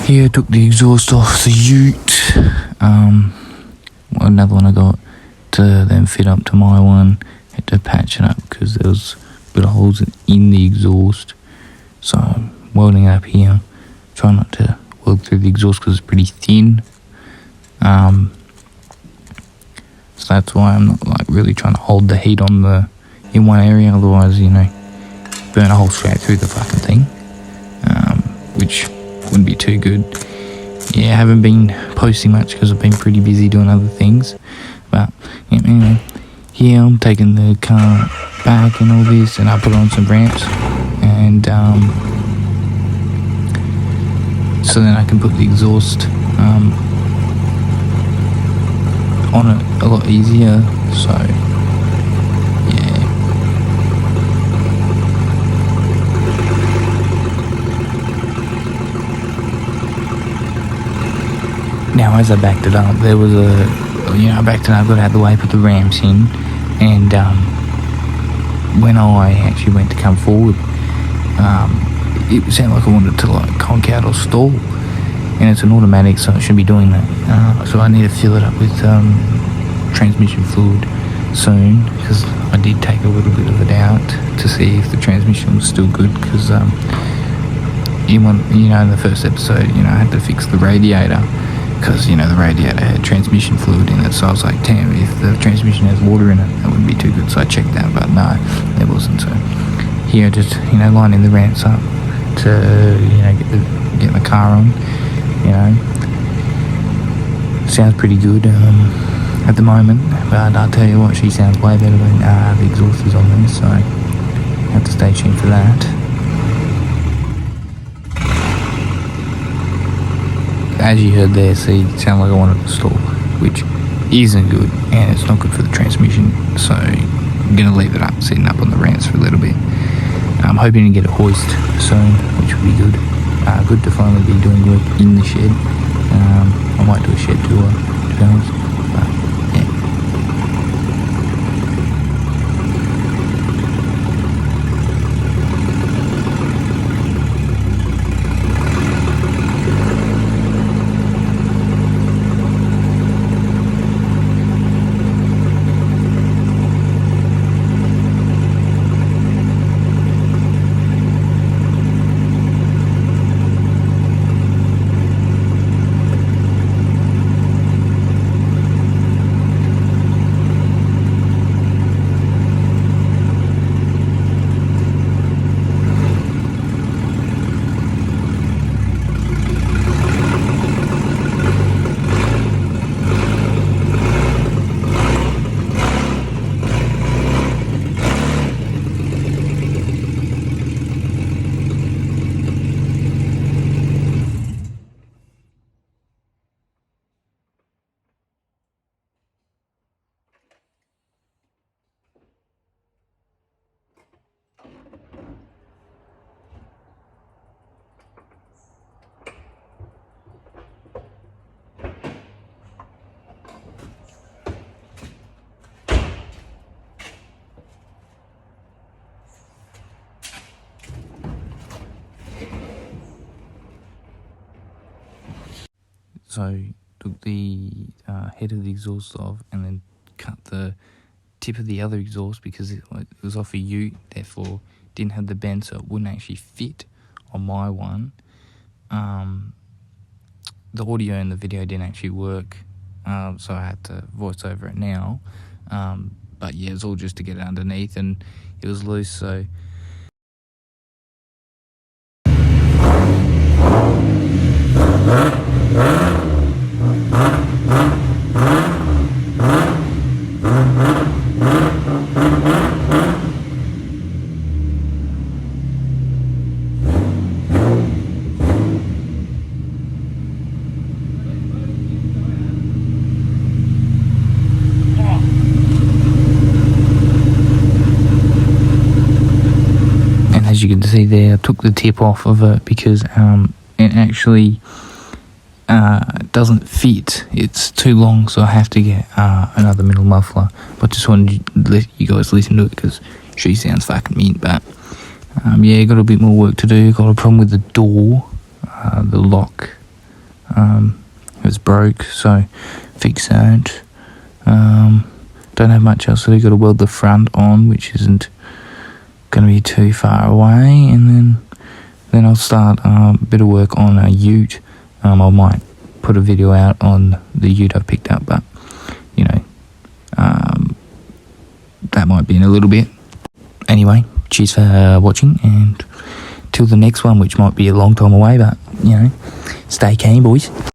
Here, took the exhaust off the ute. Another one I got to then fit up to my one. Had to patch it up because there was a bit of holes in the exhaust. So I'm welding it up here. Try not to weld through the exhaust because it's pretty thin. So that's why I'm not like really trying to hold the heat on in one area. Otherwise, burn a hole straight through the fucking thing, which wouldn't be too good. Yeah, I haven't been posting much because I've been pretty busy doing other things. But yeah, anyway, here I'm taking the car back and all this, and I put on some ramps, and so then I can put the exhaust on it a lot easier. So yeah. Now as I backed it up, there was I backed it up, got out of the way, put the ramps in, and when I actually went to come forward, it sounded like I wanted to conk out or stall, and it's an automatic, so it shouldn't be doing that. So I need to fill it up with transmission fluid soon, because I did take a little bit of it out to see if the transmission was still good, because in the first episode, I had to fix the radiator, because the radiator had transmission fluid in it. So I was like, damn, if the transmission has water in it, that wouldn't be too good. So I checked that, but no, there wasn't. So here, just lining the ramps up to get the car on. Sounds pretty good at the moment, but I'll tell you what, she sounds way better when the exhaust is on there. So I have to stay tuned for that. As you heard there, see, it sounded like I wanted to stall, which isn't good, and it's not good for the transmission. So I'm going to leave it up, sitting up on the ramps for a little bit. I'm hoping to get a hoist soon, which will be good. Good to finally be doing work in the shed. I might do a shed tour, to be honest. But, yeah. So took the head of the exhaust off and then cut the tip of the other exhaust because it was off a ute, therefore didn't have the bend, so it wouldn't actually fit on my one. The audio and the video didn't actually work, so I had to voice over it now. But yeah, it's all just to get it underneath, and it was loose, so as you can see there, I took the tip off of it because it actually doesn't fit. It's too long, so I have to get another middle muffler. But just wanted to let you guys listen to it because she sounds fucking mint. But yeah, got a bit more work to do. Got a problem with the door, the lock It was broke, so fix that. Don't have much else, so I've got to weld the front on, which isn't going to be too far away, and then I'll start a bit of work on a ute. I might put a video out on the ute I've picked up, but you know, that might be in a little bit. Anyway, cheers for watching, and till the next one, which might be a long time away, but you know, stay keen, boys.